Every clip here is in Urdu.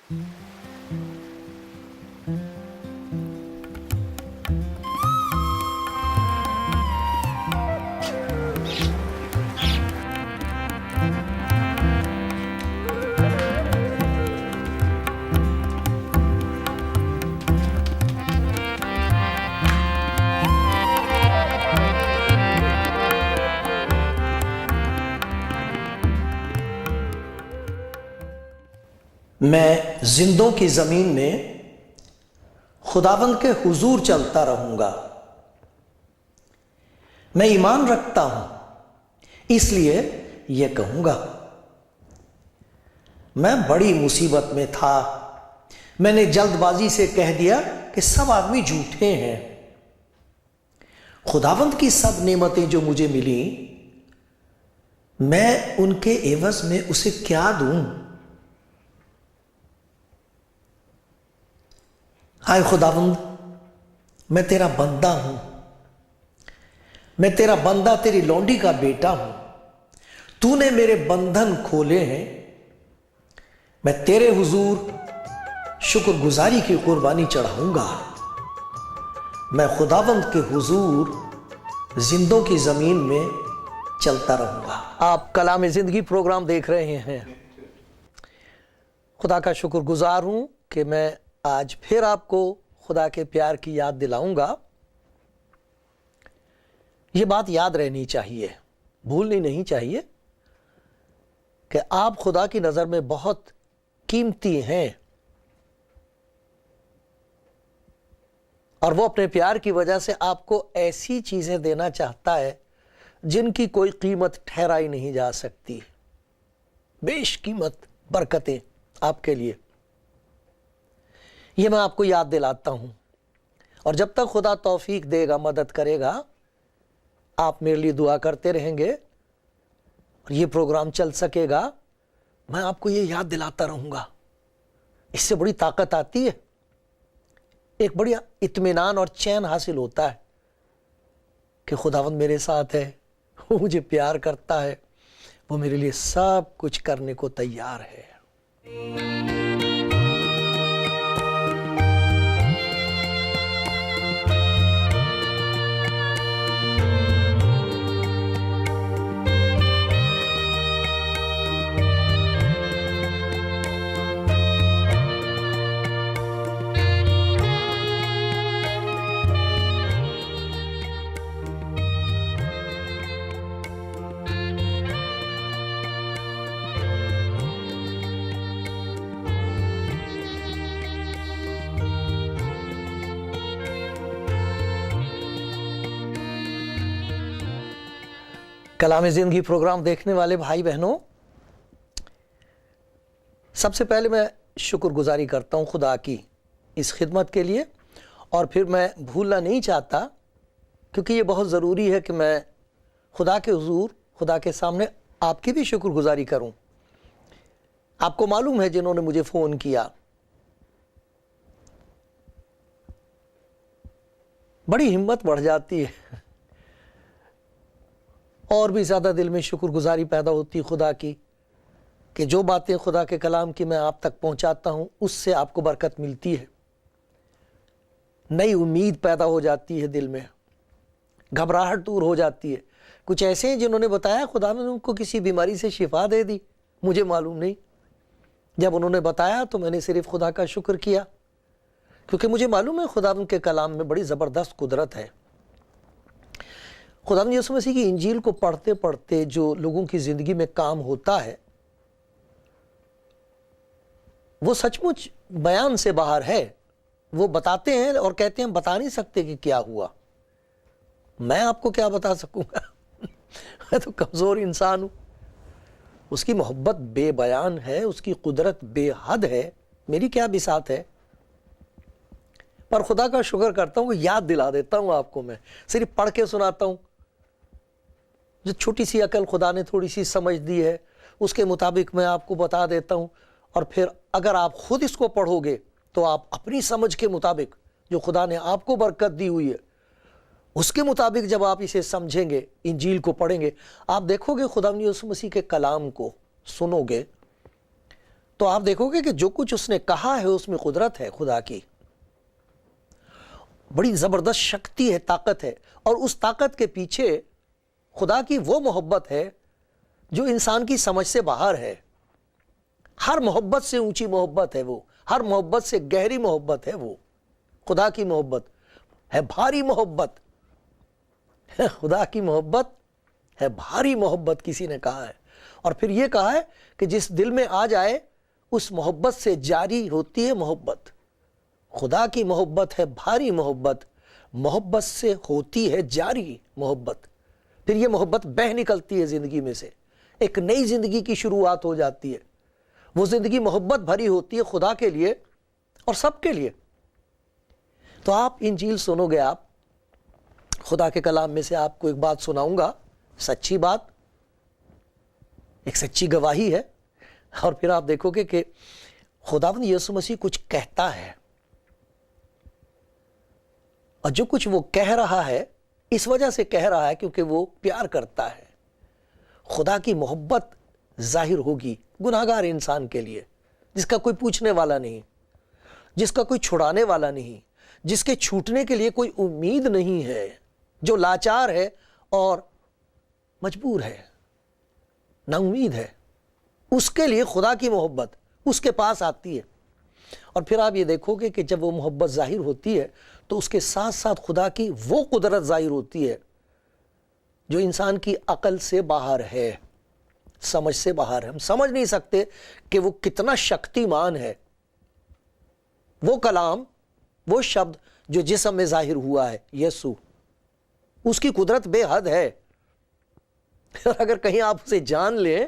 میں زندوں کی زمین میں خداوند کے حضور چلتا رہوں گا۔ میں ایمان رکھتا ہوں اس لیے یہ کہوں گا۔ میں بڑی مصیبت میں تھا، میں نے جلد بازی سے کہہ دیا کہ سب آدمی جھوٹے ہیں۔ خداوند کی سب نعمتیں جو مجھے ملیں، میں ان کے عوض میں اسے کیا دوں؟ ہائے خداوند، میں تیرا بندہ ہوں، میں تیرا بندہ، تیری لونڈی کا بیٹا ہوں۔ تو نے میرے بندھن کھولے ہیں، میں تیرے حضور شکر گزاری کی قربانی چڑھاؤں گا۔ میں خداوند کے حضور زندوں کی زمین میں چلتا رہوں گا۔ آپ کلام زندگی پروگرام دیکھ رہے ہیں۔ خدا کا شکر گزار ہوں کہ میں آج پھر آپ کو خدا کے پیار کی یاد دلاؤں گا۔ یہ بات یاد رہنی چاہیے، بھولنی نہیں چاہیے کہ آپ خدا کی نظر میں بہت قیمتی ہیں، اور وہ اپنے پیار کی وجہ سے آپ کو ایسی چیزیں دینا چاہتا ہے جن کی کوئی قیمت ٹھہرائی نہیں جا سکتی۔ بیش قیمت برکتیں آپ کے لیے، یہ میں آپ کو یاد دلاتا ہوں۔ اور جب تک خدا توفیق دے گا، مدد کرے گا، آپ میرے لیے دعا کرتے رہیں گے اور یہ پروگرام چل سکے گا، میں آپ کو یہ یاد دلاتا رہوں گا۔ اس سے بڑی طاقت آتی ہے، ایک بڑی اطمینان اور چین حاصل ہوتا ہے کہ خداوند میرے ساتھ ہے، وہ مجھے پیار کرتا ہے، وہ میرے لیے سب کچھ کرنے کو تیار ہے۔ کلام زندگی پروگرام دیکھنے والے بھائی بہنوں، سب سے پہلے میں شکر گزاری کرتا ہوں خدا کی اس خدمت کے لیے، اور پھر میں بھولنا نہیں چاہتا، کیونکہ یہ بہت ضروری ہے کہ میں خدا کے حضور، خدا کے سامنے آپ کی بھی شکر گزاری کروں۔ آپ کو معلوم ہے جنہوں نے مجھے فون کیا، بڑی ہمت بڑھ جاتی ہے، اور بھی زیادہ دل میں شکر گزاری پیدا ہوتی خدا کی کہ جو باتیں خدا کے کلام کی میں آپ تک پہنچاتا ہوں اس سے آپ کو برکت ملتی ہے، نئی امید پیدا ہو جاتی ہے دل میں، گھبراہٹ دور ہو جاتی ہے۔ کچھ ایسے ہیں جنہوں نے بتایا خدا نے ان کو کسی بیماری سے شفا دے دی، مجھے معلوم نہیں۔ جب انہوں نے بتایا تو میں نے صرف خدا کا شکر کیا، کیونکہ مجھے معلوم ہے خدا کے کلام میں بڑی زبردست قدرت ہے۔ خدا یسوع مسیح کی انجیل کو پڑھتے پڑھتے جو لوگوں کی زندگی میں کام ہوتا ہے وہ سچ مچ بیان سے باہر ہے۔ وہ بتاتے ہیں اور کہتے ہیں بتا نہیں سکتے کہ کیا ہوا۔ میں آپ کو کیا بتا سکوں گا؟ میں تو کمزور انسان ہوں۔ اس کی محبت بے بیان ہے، اس کی قدرت بے حد ہے، میری کیا بساط ہے؟ پر خدا کا شکر کرتا ہوں کہ یاد دلا دیتا ہوں آپ کو، میں صرف پڑھ کے سناتا ہوں۔ جو چھوٹی سی عقل خدا نے تھوڑی سی سمجھ دی ہے اس کے مطابق میں آپ کو بتا دیتا ہوں، اور پھر اگر آپ خود اس کو پڑھو گے تو آپ اپنی سمجھ کے مطابق جو خدا نے آپ کو برکت دی ہوئی ہے اس کے مطابق جب آپ اسے سمجھیں گے، انجیل کو پڑھیں گے، آپ دیکھو گے خدا یسوع مسیح کے کلام کو سنو گے تو آپ دیکھو گے کہ جو کچھ اس نے کہا ہے اس میں قدرت ہے خدا کی، بڑی زبردست شکتی ہے، طاقت ہے، اور اس طاقت کے پیچھے خدا کی وہ محبت ہے جو انسان کی سمجھ سے باہر ہے۔ ہر محبت سے اونچی محبت ہے وہ، ہر محبت سے گہری محبت ہے وہ۔ خدا کی محبت ہے بھاری محبت، خدا کی محبت ہے بھاری محبت، کسی نے کہا ہے۔ اور پھر یہ کہا ہے کہ جس دل میں آ جائے اس محبت سے جاری ہوتی ہے محبت۔ خدا کی محبت ہے بھاری محبت، محبت سے ہوتی ہے جاری محبت۔ پھر یہ محبت بہہ نکلتی ہے زندگی میں سے، ایک نئی زندگی کی شروعات ہو جاتی ہے۔ وہ زندگی محبت بھری ہوتی ہے خدا کے لیے اور سب کے لیے۔ تو آپ انجیل سنو گے، آپ خدا کے کلام میں سے آپ کو ایک بات سناؤں گا، سچی بات، ایک سچی گواہی ہے، اور پھر آپ دیکھو گے کہ خداوند یسوع مسیح کچھ کہتا ہے، اور جو کچھ وہ کہہ رہا ہے اس وجہ سے کہہ رہا ہے کیونکہ وہ پیار کرتا ہے۔ خدا کی محبت ظاہر ہوگی گناہگار انسان کے لیے، جس کا کوئی پوچھنے والا نہیں، جس کا کوئی چھڑانے والا نہیں، جس کے چھوٹنے کے لیے کوئی امید نہیں ہے، جو لاچار ہے اور مجبور ہے، نا امید ہے، اس کے لیے خدا کی محبت اس کے پاس آتی ہے۔ اور پھر آپ یہ دیکھو گے کہ جب وہ محبت ظاہر ہوتی ہے تو اس کے ساتھ ساتھ خدا کی وہ قدرت ظاہر ہوتی ہے جو انسان کی عقل سے باہر ہے، سمجھ سے باہر ہے۔ ہم سمجھ نہیں سکتے کہ وہ کتنا شکتیمان ہے۔ وہ کلام، وہ شبد جو جسم میں ظاہر ہوا ہے، یسوع، اس کی قدرت بے حد ہے۔ اور اگر کہیں آپ اسے جان لیں،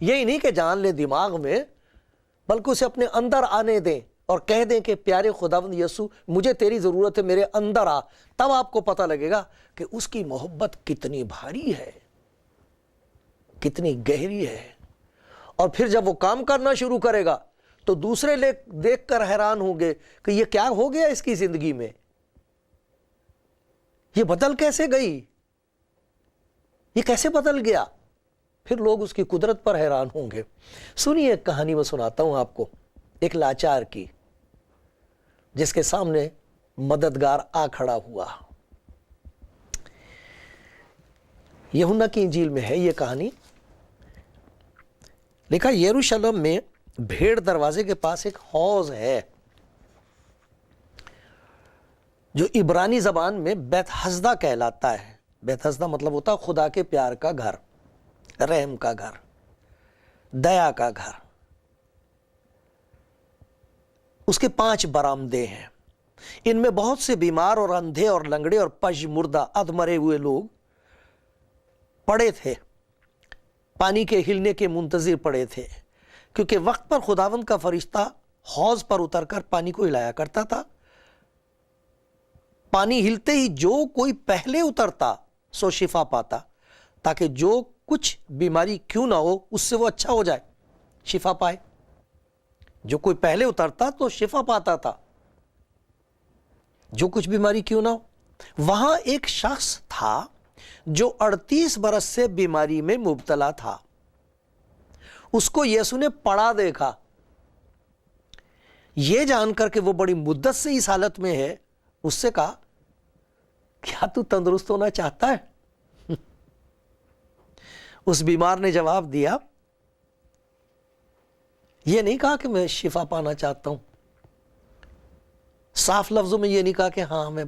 یہی نہیں کہ جان لیں دماغ میں، بلکہ اسے اپنے اندر آنے دیں اور کہہ دیں کہ پیارے خداوند یسوع، مجھے تیری ضرورت ہے، میرے اندر آ، تب آپ کو پتہ لگے گا کہ اس کی محبت کتنی بھاری ہے، کتنی گہری ہے۔ اور پھر جب وہ کام کرنا شروع کرے گا تو دوسرے دیکھ کر حیران ہوں گے کہ یہ کیا ہو گیا اس کی زندگی میں، یہ بدل کیسے گئی، یہ کیسے بدل گیا۔ پھر لوگ اس کی قدرت پر حیران ہوں گے۔ سنیے، ایک کہانی میں سناتا ہوں آپ کو، ایک لاچار کی، جس کے سامنے مددگار آ کھڑا ہوا۔ یوحنا کی انجیل میں ہے یہ کہانی۔ لکھا، یروشلم میں بھیڑ دروازے کے پاس ایک حوض ہے جو عبرانی زبان میں بیت حسدہ کہلاتا ہے۔ بیت حسدہ مطلب ہوتا ہے خدا کے پیار کا گھر، رحم کا گھر، دیا کا گھر۔ اس کے 5 برآمدے ہیں، ان میں بہت سے بیمار اور اندھے اور لنگڑے اور پش مردہ ادمرے ہوئے لوگ پڑے تھے، پانی کے ہلنے کے منتظر پڑے تھے، کیونکہ وقت پر خداوند کا فرشتہ حوض پر اتر کر پانی کو ہلایا کرتا تھا۔ پانی ہلتے ہی جو کوئی پہلے اترتا سو شفا پاتا، تاکہ جو کچھ بیماری کیوں نہ ہو اس سے وہ اچھا ہو جائے، شفا پائے۔ جو کوئی پہلے اترتا تو شفا پاتا تھا، جو کچھ بیماری کیوں نہ ہو۔ وہاں ایک شخص تھا جو 38 برس سے بیماری میں مبتلا تھا۔ اس کو یسوع نے پڑا دیکھا، یہ جان کر کہ وہ بڑی مدت سے اس حالت میں ہے، اس سے کہا، کیا تو تندرست ہونا چاہتا ہے؟ اس بیمار نے جواب دیا، یہ نہیں کہا کہ میں شفا پانا چاہتا ہوں، صاف لفظوں میں یہ نہیں کہا کہ ہاں میں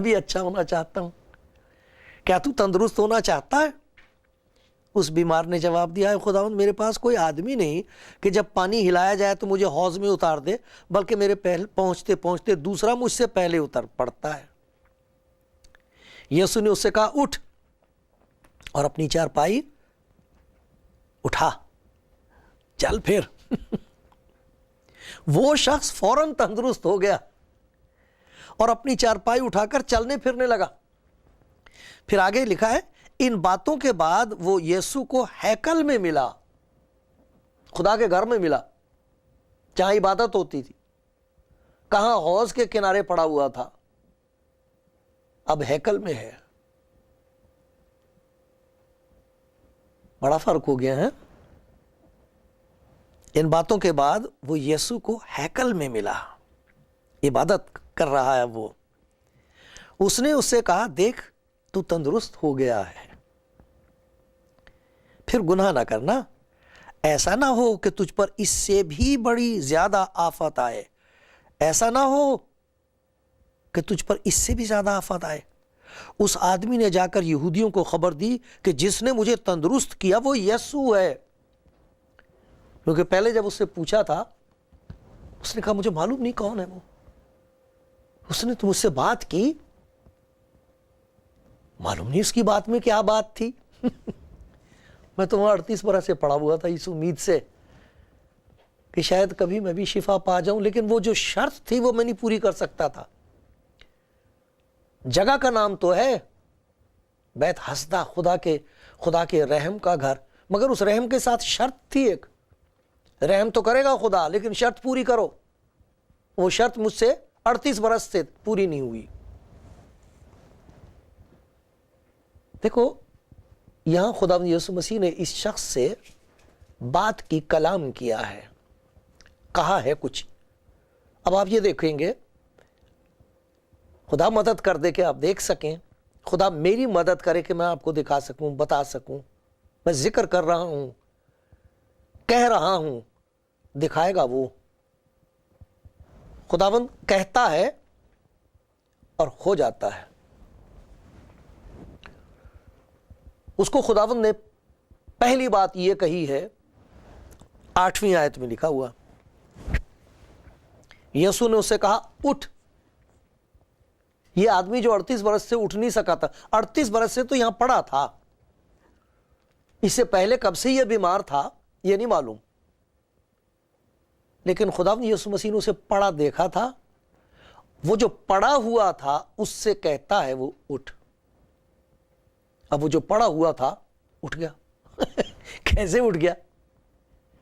بھی اچھا ہونا چاہتا ہوں، کیا تو تندرست ہونا چاہتا ہے؟ اس بیمار نے جواب دیا، ہے خداوند، میرے پاس کوئی آدمی نہیں کہ جب پانی ہلایا جائے تو مجھے حوض میں اتار دے، بلکہ میرے پہنچتے پہنچتے دوسرا مجھ سے پہلے اتر پڑتا ہے۔ یسوع نے اس سے کہا، اٹھ اور اپنی چارپائی اٹھا، چل پھر۔ وہ شخص فوراً تندرست ہو گیا اور اپنی چارپائی اٹھا کر چلنے پھرنے لگا۔ پھر آگے لکھا ہے، ان باتوں کے بعد وہ یسوع کو ہیکل میں ملا، خدا کے گھر میں ملا، جہاں عبادت ہوتی تھی۔ کہاں حوض کے کنارے پڑا ہوا تھا، اب ہیکل میں ہے۔ بڑا فرق ہو گیا ہے۔ ان باتوں کے بعد وہ یسوع کو ہیکل میں ملا، عبادت کر رہا ہے وہ۔ اس نے اس سے کہا، دیکھ تو تندرست ہو گیا ہے، پھر گناہ نہ کرنا، ایسا نہ ہو کہ تجھ پر اس سے بھی بڑی زیادہ آفت آئے، ایسا نہ ہو کہ تجھ پر اس سے بھی زیادہ آفت آئے۔ اس آدمی نے جا کر یہودیوں کو خبر دی کہ جس نے مجھے تندرست کیا وہ یسوع ہے، کیونکہ پہلے جب اس سے پوچھا تھا اس نے کہا مجھے معلوم نہیں کون ہے وہ، اس نے تو مجھ سے بات کی، معلوم نہیں اس کی بات میں کیا بات تھی۔ میں تو وہاں 38 برس سے پڑا ہوا تھا اس امید سے کہ شاید کبھی میں بھی شفا پا جاؤں، لیکن وہ جو شرط تھی وہ میں نہیں پوری کر سکتا تھا۔ جگہ کا نام تو ہے بیت حسدہ، خدا کے رحم کا گھر، مگر اس رحم کے ساتھ شرط تھی ایک، رحم تو کرے گا خدا لیکن شرط پوری کرو۔ وہ شرط مجھ سے 38 برس سے پوری نہیں ہوئی۔ دیکھو یہاں خدا یسوع مسیح نے اس شخص سے بات کی، کلام کیا ہے، کہا ہے کچھ۔ اب آپ یہ دیکھیں گے، خدا مدد کر دے کہ آپ دیکھ سکیں، خدا میری مدد کرے کہ میں آپ کو دکھا سکوں، بتا سکوں۔ میں ذکر کر رہا ہوں، کہہ رہا ہوں، دکھائے گا وہ۔ خداوند کہتا ہے اور ہو جاتا ہے۔ اس کو خداوند نے پہلی بات یہ کہی ہے، 8ویں آیت میں لکھا ہوا، یسوع نے اس سے کہا اٹھ۔ یہ آدمی جو 38 برس سے اٹھ نہیں سکا تھا، 38 برس سے تو یہاں پڑا تھا، اس سے پہلے کب سے یہ بیمار تھا یہ نہیں معلوم، لیکن خداوند یسوع مسیح نے اسے پڑا دیکھا تھا۔ وہ جو پڑا ہوا تھا اس سے کہتا ہے وہ اٹھ۔ اب وہ جو پڑا ہوا تھا اٹھ گیا۔ کیسے اٹھ گیا؟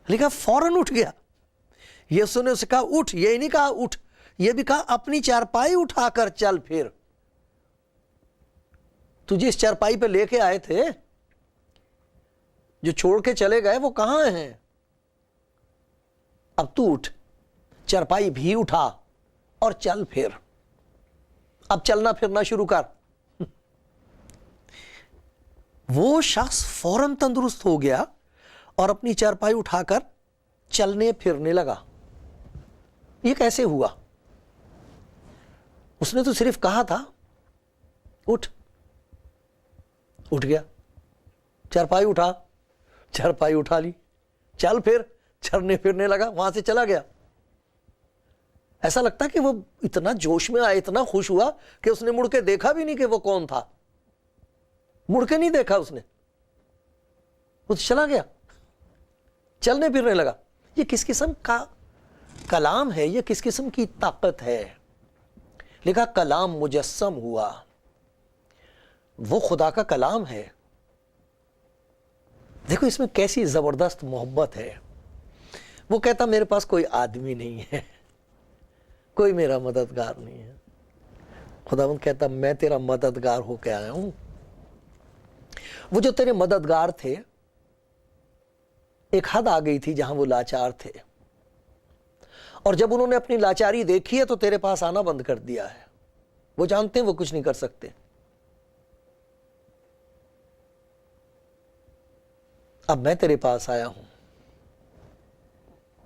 لکھا فوراً اٹھ گیا۔ یسوع نے اسے کہا اٹھ، یہ نہیں کہا اٹھ، یہ بھی کہا اپنی چارپائی اٹھا کر چل پھر۔ تجھے اس چارپائی پہ لے کے آئے تھے، جو چھوڑ کے چلے گئے وہ کہاں ہیں؟ اب تو اٹھ، چارپائی بھی اٹھا اور چل پھر۔ اب چلنا پھرنا شروع کر۔ وہ شخص فوراً تندرست ہو گیا اور اپنی چارپائی اٹھا کر چلنے پھرنے لگا۔ یہ کیسے ہوا؟ اس نے تو صرف کہا تھا اٹھ، اٹھ گیا، چارپائی اٹھا، چارپائی اٹھا لی، چل پھر، چلنے پھرنے لگا، وہاں سے چلا گیا۔ ایسا لگتا کہ وہ اتنا جوش میں آیا، اتنا خوش ہوا کہ اس نے مڑ کے دیکھا بھی نہیں کہ وہ کون تھا، مڑ کے نہیں دیکھا اس نے، وہ چلا گیا، چلنے پھرنے لگا۔ یہ کس قسم کا کلام ہے؟ یہ کس قسم کی طاقت ہے؟ لکھا کلام مجسم ہوا۔ وہ خدا کا کلام ہے۔ دیکھو اس میں کیسی زبردست محبت ہے۔ وہ کہتا میرے پاس کوئی آدمی نہیں ہے، کوئی میرا مددگار نہیں ہے۔ خداوند کہتا میں تیرا مددگار ہو کے آیا ہوں۔ وہ جو تیرے مددگار تھے، ایک حد آ گئی تھی جہاں وہ لاچار تھے، اور جب انہوں نے اپنی لاچاری دیکھی ہے تو تیرے پاس آنا بند کر دیا ہے۔ وہ جانتے ہیں وہ کچھ نہیں کر سکتے۔ اب میں تیرے پاس آیا ہوں،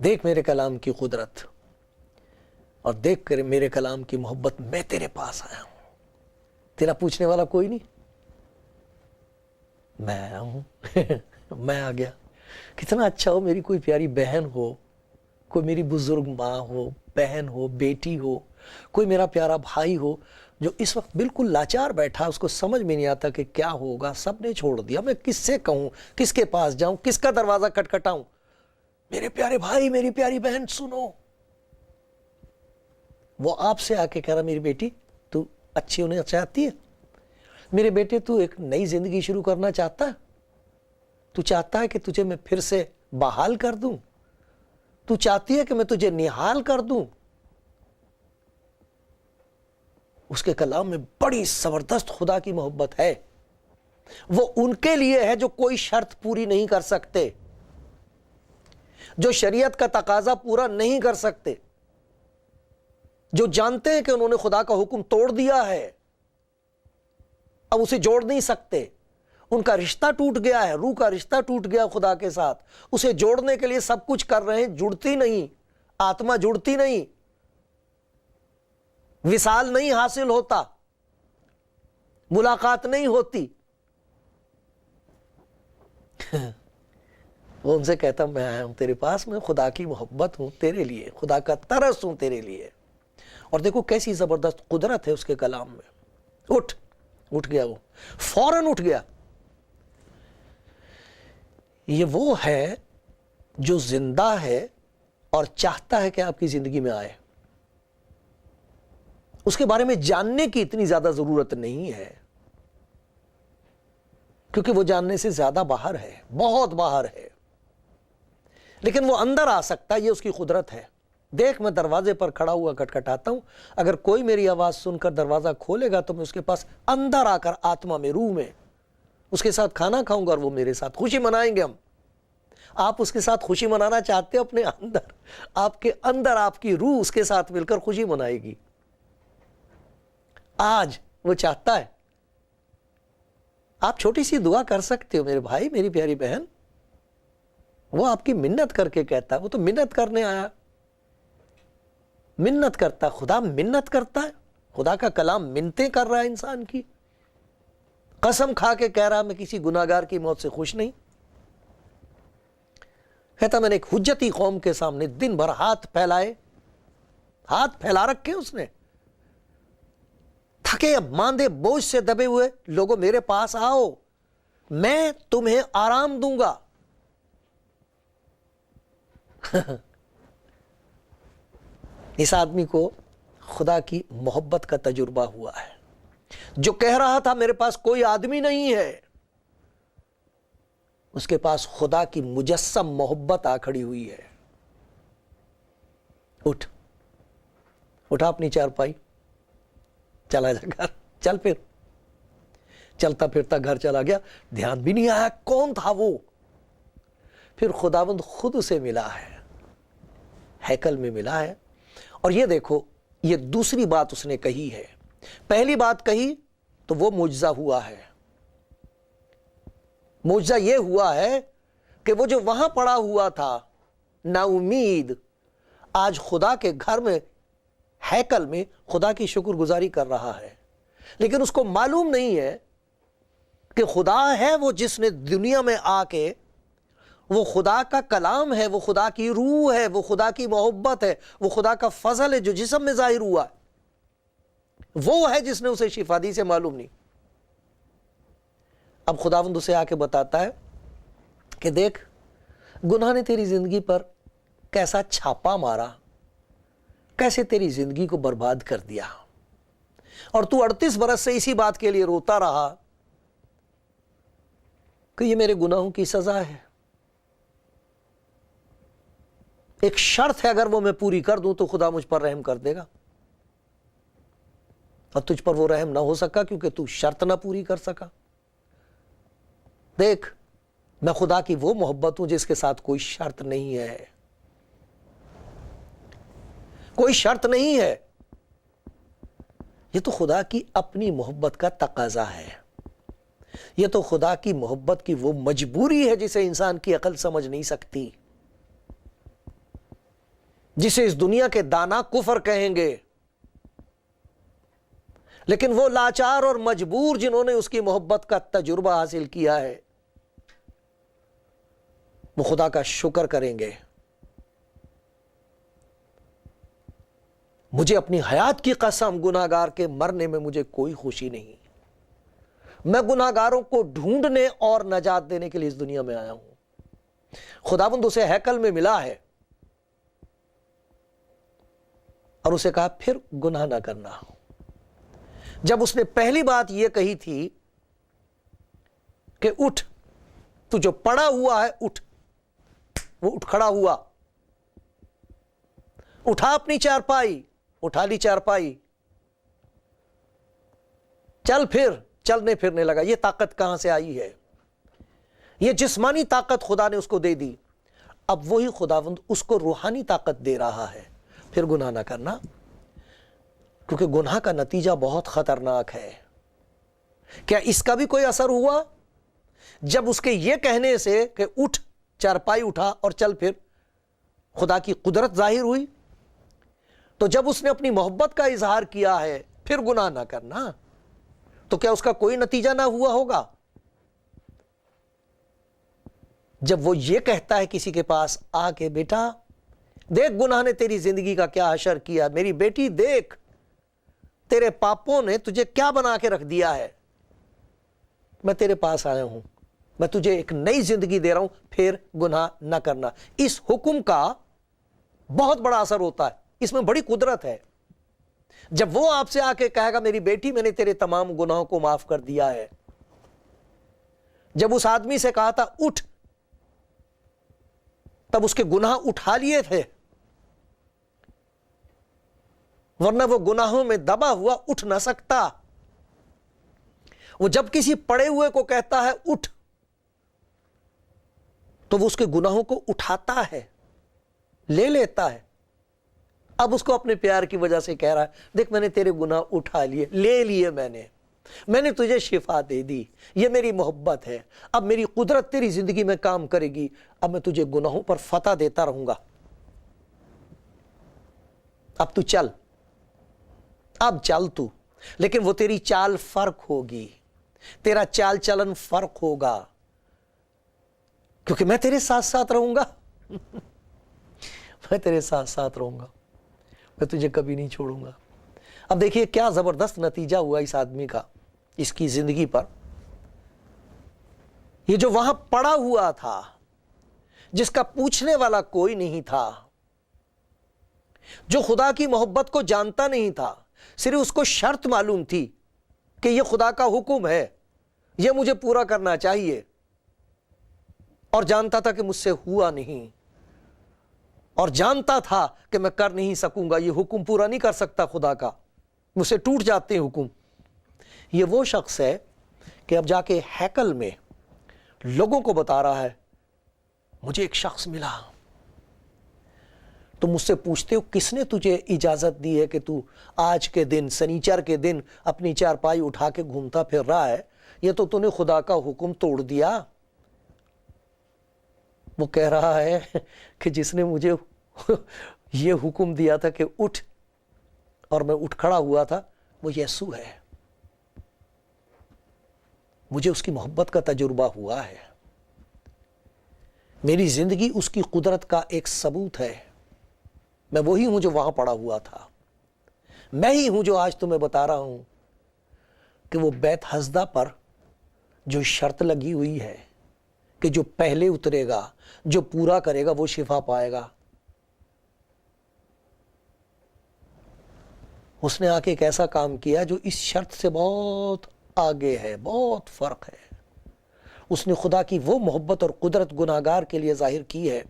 دیکھ میرے کلام کی قدرت، اور دیکھ کر میرے کلام کی محبت، میں تیرے پاس آیا ہوں۔ تیرا پوچھنے والا کوئی نہیں، میں آیا ہوں۔ میں آ گیا۔ کتنا اچھا ہو میری کوئی پیاری بہن ہو، کوئی میری بزرگ ماں ہو، بہن ہو، بیٹی ہو، کوئی میرا پیارا بھائی ہو جو اس وقت بالکل لاچار بیٹھا، اس کو سمجھ میں نہیں آتا کہ کیا ہوگا، سب نے چھوڑ دیا، میں کس سے کہوں، کس کے پاس جاؤں، کس کا دروازہ کھٹکھٹاؤں۔ میرے پیارے بھائی، میری پیاری بہن سنو، وہ آپ سے آ کے کہہ رہا میری بیٹی تو اچھی ہونا چاہتی ہے، میرے بیٹے تو ایک نئی زندگی شروع کرنا چاہتا ہے، تو چاہتا ہے کہ تجھے میں پھر سے بحال کر دوں، تو چاہتی ہے کہ میں تجھے نحال کر دوں۔ اس کے کلام میں بڑی زبردست خدا کی محبت ہے۔ وہ ان کے لیے ہے جو کوئی شرط پوری نہیں کر سکتے، جو شریعت کا تقاضا پورا نہیں کر سکتے، جو جانتے ہیں کہ انہوں نے خدا کا حکم توڑ دیا ہے، اب اسے جوڑ نہیں سکتے، ان کا رشتہ ٹوٹ گیا ہے، روح کا رشتہ ٹوٹ گیا خدا کے ساتھ، اسے جوڑنے کے لیے سب کچھ کر رہے ہیں، جڑتی نہیں، آتما جڑتی نہیں، وصال نہیں حاصل ہوتا، ملاقات نہیں ہوتی۔ وہ ان سے کہتا میں آیا ہوں تیرے پاس، میں خدا کی محبت ہوں تیرے لیے، خدا کا ترس ہوں تیرے لیے۔ اور دیکھو کیسی زبردست قدرت ہے اس کے کلام میں۔ اٹھ گیا، وہ فوراً اٹھ گیا۔ یہ وہ ہے جو زندہ ہے اور چاہتا ہے کہ آپ کی زندگی میں آئے۔ اس کے بارے میں جاننے کی اتنی زیادہ ضرورت نہیں ہے، کیونکہ وہ جاننے سے زیادہ باہر ہے، بہت باہر ہے، لیکن وہ اندر آ سکتا ہے، یہ اس کی قدرت ہے۔ دیکھ میں دروازے پر کھڑا ہوا کھٹکھٹاتا ہوں، اگر کوئی میری آواز سن کر دروازہ کھولے گا تو میں اس کے پاس اندر آ کر آتما میں، روح میں اس کے ساتھ کھانا کھاؤں گا، اور وہ میرے ساتھ خوشی منائیں گے۔ ہم آپ اس کے ساتھ خوشی منانا چاہتے ہو؟ اپنے اندر، آپ کے اندر آپ کی روح اس کے ساتھ مل کر خوشی منائے گی۔ آج وہ چاہتا ہے۔ آپ چھوٹی سی دعا کر سکتے ہو میرے بھائی، میری پیاری بہن۔ وہ آپ کی منت کر کے کہتا ہے، وہ تو منت کرنے آیا، منت کرتا، خدا منت کرتا ہے، خدا کا کلام منتیں کر رہا ہے انسان کی، قسم کھا کے کہہ رہا میں کسی گناہگار کی موت سے خوش نہیں۔ کہتا میں نے ایک حجتی قوم کے سامنے دن بھر ہاتھ پھیلائے، ہاتھ پھیلا رکھے اس نے، تھکے ماندے بوجھ سے دبے ہوئے لوگوں میرے پاس آؤ، میں تمہیں آرام دوں گا۔ اس آدمی کو خدا کی محبت کا تجربہ ہوا ہے۔ جو کہہ رہا تھا میرے پاس کوئی آدمی نہیں ہے، اس کے پاس خدا کی مجسم محبت آ کھڑی ہوئی ہے۔ اٹھا اپنی چارپائی، چلا جا گھر، چل پھر۔ چلتا پھرتا گھر چلا گیا، دھیان بھی نہیں آیا کون تھا وہ۔ پھر خداوند خود اسے ملا ہے، ہیکل میں ملا ہے۔ اور یہ دیکھو، یہ دوسری بات اس نے کہی ہے۔ پہلی بات کہی تو وہ معجزہ ہوا ہے۔ معجزہ یہ ہوا ہے کہ وہ جو وہاں پڑا ہوا تھا نا امید، آج خدا کے گھر میں، ہیکل میں خدا کی شکر گزاری کر رہا ہے۔ لیکن اس کو معلوم نہیں ہے کہ خدا ہے وہ جس نے دنیا میں آ کے، وہ خدا کا کلام ہے، وہ خدا کی روح ہے، وہ خدا کی محبت ہے، وہ خدا کا فضل ہے جو جسم میں ظاہر ہوا ہے۔ وہ ہے جس نے اسے شفا دی، سے معلوم نہیں۔ اب خداوند اسے آ کے بتاتا ہے کہ دیکھ، گناہ نے تیری زندگی پر کیسا چھاپا مارا، کیسے تیری زندگی کو برباد کر دیا، اور تو 38 برس سے اسی بات کے لیے روتا رہا کہ یہ میرے گناہوں کی سزا ہے۔ ایک شرط ہے، اگر وہ میں پوری کر دوں تو خدا مجھ پر رحم کر دے گا، اور تجھ پر وہ رحم نہ ہو سکا کیونکہ تو شرط نہ پوری کر سکا۔ دیکھ، میں خدا کی وہ محبت ہوں جس کے ساتھ کوئی شرط نہیں ہے، کوئی شرط نہیں ہے۔ یہ تو خدا کی اپنی محبت کا تقاضا ہے، یہ تو خدا کی محبت کی وہ مجبوری ہے جسے انسان کی عقل سمجھ نہیں سکتی، جسے اس دنیا کے دانا کفر کہیں گے، لیکن وہ لاچار اور مجبور جنہوں نے اس کی محبت کا تجربہ حاصل کیا ہے، وہ خدا کا شکر کریں گے۔ مجھے اپنی حیات کی قسم، گناہگار کے مرنے میں مجھے کوئی خوشی نہیں۔ میں گناہگاروں کو ڈھونڈنے اور نجات دینے کے لیے اس دنیا میں آیا ہوں۔ خداوند اسے ہیکل میں ملا ہے اور اسے کہا پھر گناہ نہ کرنا۔ جب اس نے پہلی بات یہ کہی تھی کہ اٹھ، تو جو پڑا ہوا ہے اٹھ، وہ اٹھ کھڑا ہوا، اٹھا اپنی چارپائی، اٹھا لی چارپائی، چل پھر، چلنے پھرنے لگا۔ یہ طاقت کہاں سے آئی ہے؟ یہ جسمانی طاقت خدا نے اس کو دے دی۔ اب وہی خداوند اس کو روحانی طاقت دے رہا ہے پھر گناہ نہ کرنا، کیونکہ گناہ کا نتیجہ بہت خطرناک ہے۔ کیا اس کا بھی کوئی اثر ہوا؟ جب اس کے یہ کہنے سے کہ اٹھ، چارپائی اٹھا اور چل پھر، خدا کی قدرت ظاہر ہوئی، تو جب اس نے اپنی محبت کا اظہار کیا ہے پھر گناہ نہ کرنا، تو کیا اس کا کوئی نتیجہ نہ ہوا ہوگا؟ جب وہ یہ کہتا ہے کسی کے پاس آ کے، بیٹا دیکھ گناہ نے تیری زندگی کا کیا حشر کیا، میری بیٹی دیکھ تیرے پاپوں نے تجھے کیا بنا کے رکھ دیا ہے، میں تیرے پاس آیا ہوں، میں تجھے ایک نئی زندگی دے رہا ہوں، پھر گناہ نہ کرنا۔ اس حکم کا بہت بڑا اثر ہوتا ہے، اس میں بڑی قدرت ہے۔ جب وہ آپ سے آ کے کہے گا میری بیٹی میں نے تیرے تمام گناہوں کو معاف کر دیا ہے، جب اس آدمی سے کہا تھا اٹھ، تب اس کے گناہ اٹھا لیے تھے، ورنہ وہ گناہوں میں دبا ہوا اٹھ نہ سکتا۔ وہ جب کسی پڑے ہوئے کو کہتا ہے اٹھ، تو وہ اس کے گناہوں کو اٹھاتا ہے، لے لیتا ہے۔ اب اس کو اپنے پیار کی وجہ سے کہہ رہا ہے دیکھ میں نے تیرے گناہ اٹھا لیے، لے لیے، میں نے تجھے شفا دے دی، یہ میری محبت ہے، اب میری قدرت تیری زندگی میں کام کرے گی، اب میں تجھے گناہوں پر فتح دیتا رہوں گا، اب تو چل، اب چل تو، لیکن وہ تیری چال فرق ہوگی، تیرا چال چلن فرق ہوگا، کیونکہ میں تیرے ساتھ ساتھ رہوں گا میں تیرے ساتھ ساتھ رہوں گا، میں تجھے کبھی نہیں چھوڑوں گا۔ اب دیکھیے کیا زبردست نتیجہ ہوا اس آدمی کا، اس کی زندگی پر۔ یہ جو وہاں پڑا ہوا تھا، جس کا پوچھنے والا کوئی نہیں تھا، جو خدا کی محبت کو جانتا نہیں تھا، صرف اس کو شرط معلوم تھی کہ یہ خدا کا حکم ہے، یہ مجھے پورا کرنا چاہیے، اور جانتا تھا کہ مجھ سے ہوا نہیں، اور جانتا تھا کہ میں کر نہیں سکوں گا، یہ حکم پورا نہیں کر سکتا خدا کا، مجھ سے ٹوٹ جاتے ہیں حکم۔ یہ وہ شخص ہے کہ اب جا کے ہیکل میں لوگوں کو بتا رہا ہے مجھے ایک شخص ملا، تم مجھ سے پوچھتے ہو کس نے تجھے اجازت دی ہے کہ تو آج کے دن، سنیچر کے دن اپنی چارپائی اٹھا کے گھومتا پھر رہا ہے، یہ تو نے خدا کا حکم توڑ دیا۔ وہ کہہ رہا ہے کہ جس نے مجھے یہ حکم دیا تھا کہ اٹھ، اور میں اٹھ کھڑا ہوا تھا، وہ یسوع ہے، مجھے اس کی محبت کا تجربہ ہوا ہے، میری زندگی اس کی قدرت کا ایک ثبوت ہے، میں وہی ہوں جو وہاں پڑا ہوا تھا، میں ہی ہوں جو آج تمہیں بتا رہا ہوں کہ وہ بیت حسدہ پر جو شرط لگی ہوئی ہے کہ جو پہلے اترے گا، جو پورا کرے گا، وہ شفا پائے گا، اس نے آ کے ایک ایسا کام کیا جو اس شرط سے بہت آگے ہے، بہت فرق ہے۔ اس نے خدا کی وہ محبت اور قدرت گناہگار کے لیے ظاہر کی ہے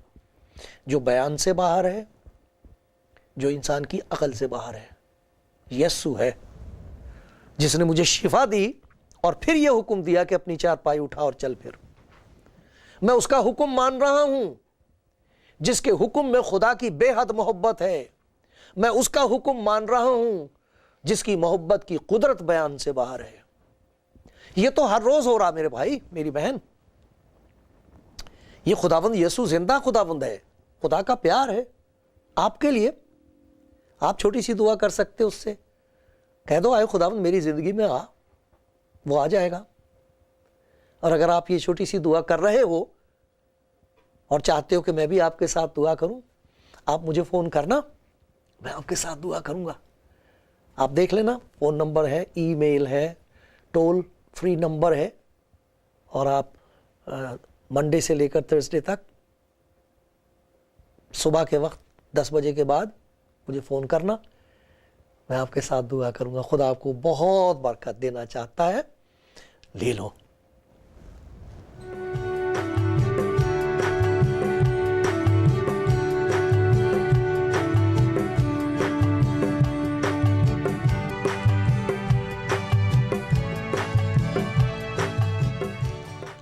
جو بیان سے باہر ہے، جو انسان کی عقل سے باہر ہے۔ یسوع ہے جس نے مجھے شفا دی اور پھر یہ حکم دیا کہ اپنی چارپائی اٹھا اور چل پھر۔ میں اس کا حکم مان رہا ہوں، جس کے حکم میں خدا کی بے حد محبت ہے۔ میں اس کا حکم مان رہا ہوں جس کی محبت کی قدرت بیان سے باہر ہے۔ یہ تو ہر روز ہو رہا میرے بھائی، میری بہن۔ یہ خداوند یسوع زندہ خداوند ہے، خدا کا پیار ہے آپ کے لیے۔ آپ چھوٹی سی دعا کر سکتے اس سے، کہہ دو آئے خداوند میری زندگی میں آ، وہ آ جائے گا۔ اور اگر آپ یہ چھوٹی سی دعا کر رہے ہو اور چاہتے ہو کہ میں بھی آپ کے ساتھ دعا کروں، آپ مجھے فون کرنا، میں آپ کے ساتھ دعا کروں گا۔ آپ دیکھ لینا، فون نمبر ہے، ای میل ہے، ٹول فری نمبر ہے، اور آپ منڈے سے لے کر تھرسڈے تک صبح کے وقت 10 بجے کے بعد مجھے فون کرنا، میں آپ کے ساتھ دعا کروں گا۔ خدا آپ کو بہت برکت دینا چاہتا ہے، لے لو۔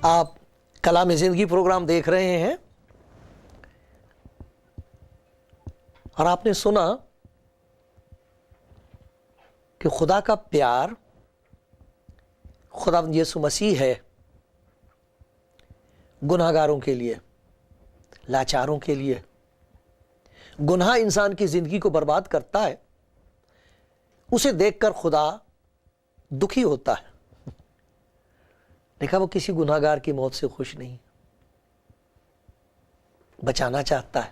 آپ کلام زندگی پروگرام دیکھ رہے ہیں۔ اور آپ نے سنا کہ خدا کا پیار خدا یسوع مسیح ہے گناہگاروں کے لیے، لاچاروں کے لیے۔ گناہ انسان کی زندگی کو برباد کرتا ہے، اسے دیکھ کر خدا دکھی ہوتا ہے۔ دیکھا، وہ کسی گناہگار کی موت سے خوش نہیں، بچانا چاہتا ہے۔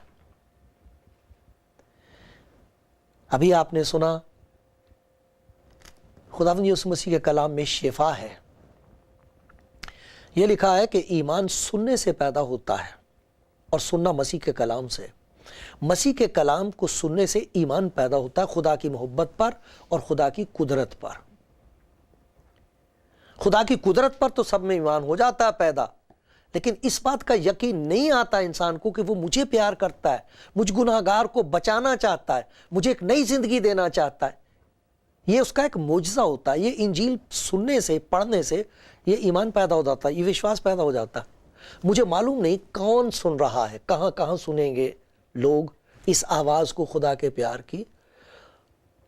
ابھی آپ نے سنا خداوند یسوع مسیح کے کلام میں شفا ہے۔ یہ لکھا ہے کہ ایمان سننے سے پیدا ہوتا ہے اور سننا مسیح کے کلام سے۔ مسیح کے کلام کو سننے سے ایمان پیدا ہوتا ہے خدا کی محبت پر اور خدا کی قدرت پر۔ خدا کی قدرت پر تو سب میں ایمان ہو جاتا ہے پیدا، لیکن اس بات کا یقین نہیں آتا انسان کو کہ وہ مجھے پیار کرتا ہے، مجھ گناہگار کو بچانا چاہتا ہے، مجھے ایک نئی زندگی دینا چاہتا ہے۔ یہ اس کا ایک معجزہ ہوتا ہے۔ یہ انجیل سننے سے، پڑھنے سے یہ ایمان پیدا ہو جاتا ہے، یہ وشواس پیدا ہو جاتا ہے۔ مجھے معلوم نہیں کون سن رہا ہے، کہاں کہاں سنیں گے لوگ اس آواز کو خدا کے پیار کی،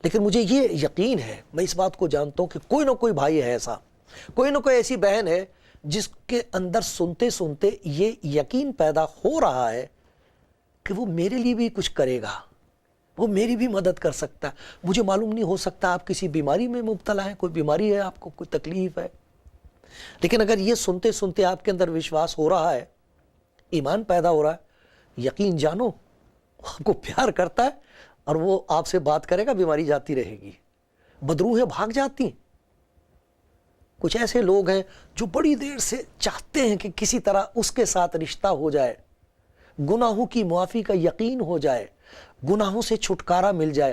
لیکن مجھے یہ یقین ہے، میں اس بات کو جانتا ہوں کہ کوئی نہ کوئی بھائی ہے ایسا، کوئی نہ کوئی ایسی بہن ہے جس کے اندر سنتے سنتے یہ یقین پیدا ہو رہا ہے کہ وہ میرے لیے بھی کچھ کرے گا، وہ میری بھی مدد کر سکتا ہے۔ مجھے معلوم نہیں، ہو سکتا آپ کسی بیماری میں مبتلا ہیں، کوئی بیماری ہے آپ کو، کوئی تکلیف ہے، لیکن اگر یہ سنتے سنتے آپ کے اندر وشواس ہو رہا ہے، ایمان پیدا ہو رہا ہے، یقین جانو آپ کو پیار کرتا ہے اور وہ آپ سے بات کرے گا، بیماری جاتی رہے گی، بدروہیں بھاگ جاتی۔ کچھ ایسے لوگ ہیں جو بڑی دیر سے چاہتے ہیں کہ کسی طرح اس کے ساتھ رشتہ ہو جائے، گناہوں کی معافی کا یقین ہو جائے، گناہوں سے چھٹکارا مل جائے۔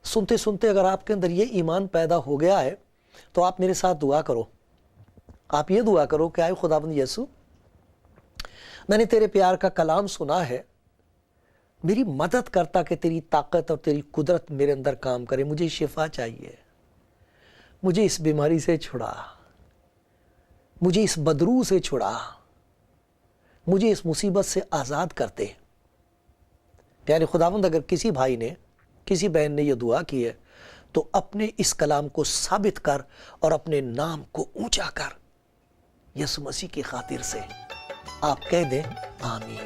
سنتے سنتے اگر آپ کے اندر یہ ایمان پیدا ہو گیا ہے تو آپ میرے ساتھ دعا کرو۔ آپ یہ دعا کرو کہ اے خداوند یسوع، میں نے تیرے پیار کا کلام سنا ہے، میری مدد کرتا کہ تیری طاقت اور تیری قدرت میرے اندر کام کرے۔ مجھے شفا چاہیے، مجھے اس بیماری سے چھڑا، مجھے اس بدرو سے چھڑا، مجھے اس مصیبت سے آزاد کر دے۔ پیارے خداوند، اگر کسی بھائی نے، کسی بہن نے یہ دعا کی ہے تو اپنے اس کلام کو ثابت کر اور اپنے نام کو اونچا کر، یسوع مسیح کی خاطر سے آپ کہہ دیں آمین۔